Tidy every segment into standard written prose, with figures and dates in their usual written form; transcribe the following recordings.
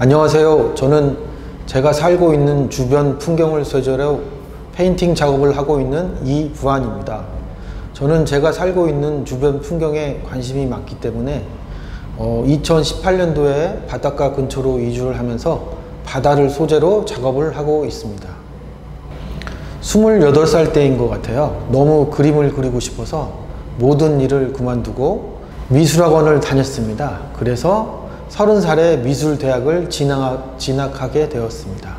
안녕하세요. 저는 제가 살고 있는 주변 풍경을 소재로 페인팅 작업을 하고 있는 이부환입니다. 저는 제가 살고 있는 주변 풍경에 관심이 많기 때문에 2018년도에 바닷가 근처로 이주를 하면서 바다를 소재로 작업을 하고 있습니다. 28살 때인 것 같아요. 너무 그림을 그리고 싶어서 모든 일을 그만두고 미술학원을 다녔습니다. 그래서 30살에 미술대학을 진학하게 되었습니다.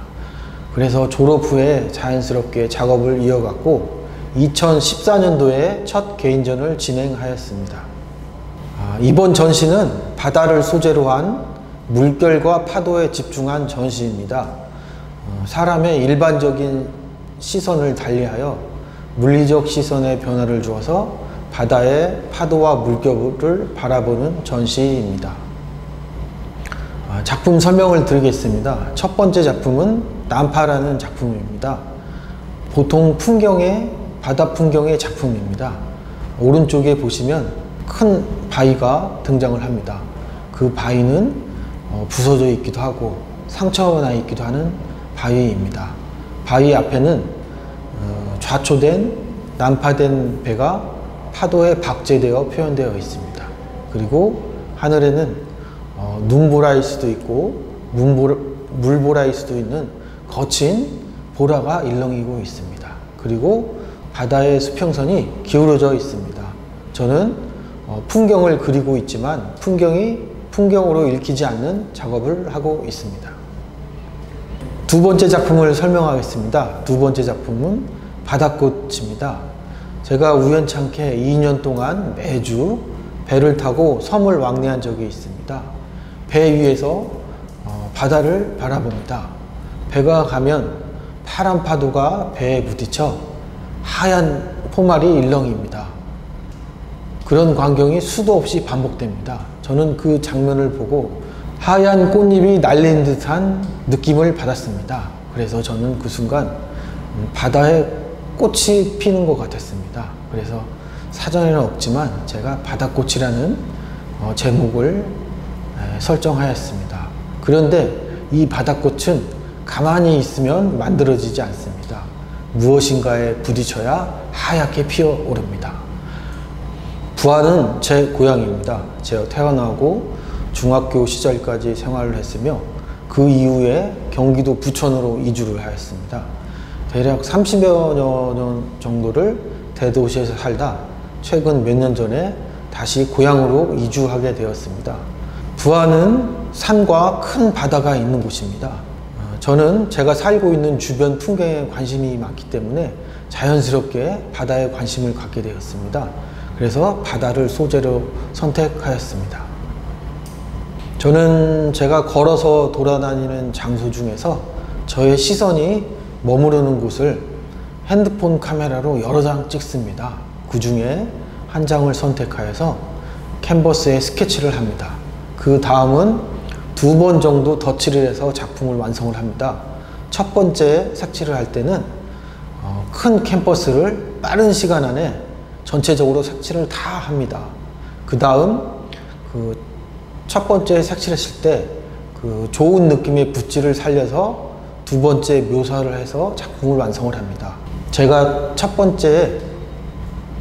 그래서 졸업 후에 자연스럽게 작업을 이어갔고 2014년도에 첫 개인전을 진행하였습니다. 이번 전시는 바다를 소재로 한 물결과 파도에 집중한 전시입니다. 사람의 일반적인 시선을 달리하여 물리적 시선의 변화를 주어서 바다의 파도와 물결을 바라보는 전시입니다. 작품 설명을 드리겠습니다. 첫 번째 작품은 난파라는 작품입니다. 보통 바다 풍경의 작품입니다. 오른쪽에 보시면 큰 바위가 등장을 합니다. 그 바위는 부서져 있기도 하고 상처가 나 있기도 하는 바위입니다. 바위 앞에는 좌초된 난파된 배가 파도에 박제되어 표현되어 있습니다. 그리고 하늘에는 눈보라일 수도 있고 물보라일 수도 있는 거친 보라가 일렁이고 있습니다. 그리고 바다의 수평선이 기울어져 있습니다. 저는 풍경을 그리고 있지만 풍경이 풍경으로 읽히지 않는 작업을 하고 있습니다. 두 번째 작품을 설명하겠습니다. 두 번째 작품은 바닷꽃입니다. 제가 우연찮게 2년 동안 매주 배를 타고 섬을 왕래한 적이 있습니다. 배 위에서 바다를 바라봅니다. 배가 가면 파란 파도가 배에 부딪혀 하얀 포말이 일렁입니다. 그런 광경이 수도 없이 반복됩니다. 저는 그 장면을 보고 하얀 꽃잎이 날린 듯한 느낌을 받았습니다. 그래서 저는 그 순간 바다에 꽃이 피는 것 같았습니다. 그래서 사전에는 없지만 제가 바닷꽃이라는 제목을 설정하였습니다. 그런데 이 바닷꽃은 가만히 있으면 만들어지지 않습니다. 무엇인가에 부딪혀야 하얗게 피어오릅니다. 부안은 제 고향입니다. 제가 태어나고 중학교 시절까지 생활을 했으며 그 이후에 경기도 부천으로 이주를 하였습니다. 대략 30여 년 정도를 대도시에서 살다 최근 몇 년 전에 다시 고향으로 이주하게 되었습니다. 부안은 산과 큰 바다가 있는 곳입니다. 저는 제가 살고 있는 주변 풍경에 관심이 많기 때문에 자연스럽게 바다에 관심을 갖게 되었습니다. 그래서 바다를 소재로 선택하였습니다. 저는 제가 걸어서 돌아다니는 장소 중에서 저의 시선이 머무르는 곳을 핸드폰 카메라로 여러 장 찍습니다. 그 중에 한 장을 선택하여서 캔버스에 스케치를 합니다. 그 다음은 2번 정도 덧칠을 해서 작품을 완성을 합니다. 첫 번째 색칠을 할 때는 큰 캔버스를 빠른 시간 안에 전체적으로 색칠을 다 합니다. 그 다음 첫 번째 색칠했을 때 좋은 느낌의 붓질을 살려서 두 번째 묘사를 해서 작품을 완성을 합니다. 제가 첫 번째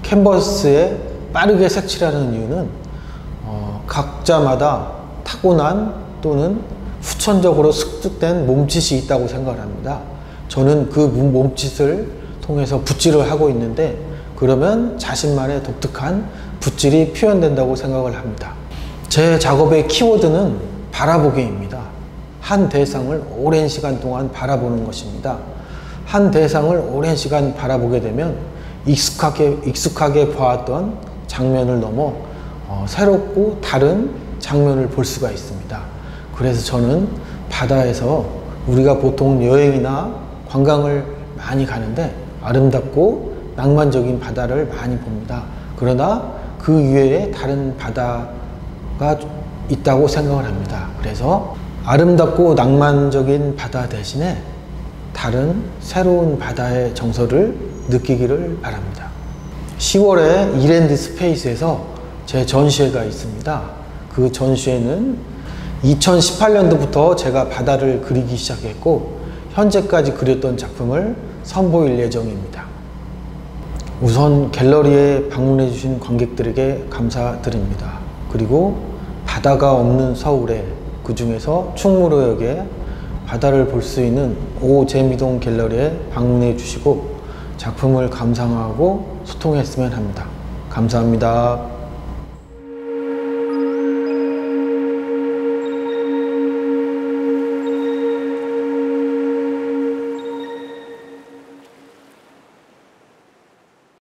캔버스에 빠르게 색칠하는 이유는 각자마다 타고난 또는 후천적으로 습득된 몸짓이 있다고 생각을 합니다. 저는 그 몸짓을 통해서 붓질을 하고 있는데 그러면 자신만의 독특한 붓질이 표현된다고 생각을 합니다. 제 작업의 키워드는 바라보기입니다. 한 대상을 오랜 시간 동안 바라보는 것입니다. 한 대상을 오랜 시간 바라보게 되면 익숙하게 봐왔던 장면을 넘어 새롭고 다른 장면을 볼 수가 있습니다. 그래서 저는 바다에서 우리가 보통 여행이나 관광을 많이 가는데 아름답고 낭만적인 바다를 많이 봅니다. 그러나 그 위에 다른 바다가 있다고 생각을 합니다. 그래서 아름답고 낭만적인 바다 대신에 다른 새로운 바다의 정서를 느끼기를 바랍니다. 10월에 이랜드 스페이스에서 제 전시회가 있습니다. 그 전시회는 2018년도부터 제가 바다를 그리기 시작했고 현재까지 그렸던 작품을 선보일 예정입니다. 우선 갤러리에 방문해 주신 관객들에게 감사드립니다. 그리고 바다가 없는 서울에, 그 중에서 충무로역에 바다를 볼 수 있는 오재미동 갤러리에 방문해 주시고 작품을 감상하고 소통했으면 합니다. 감사합니다.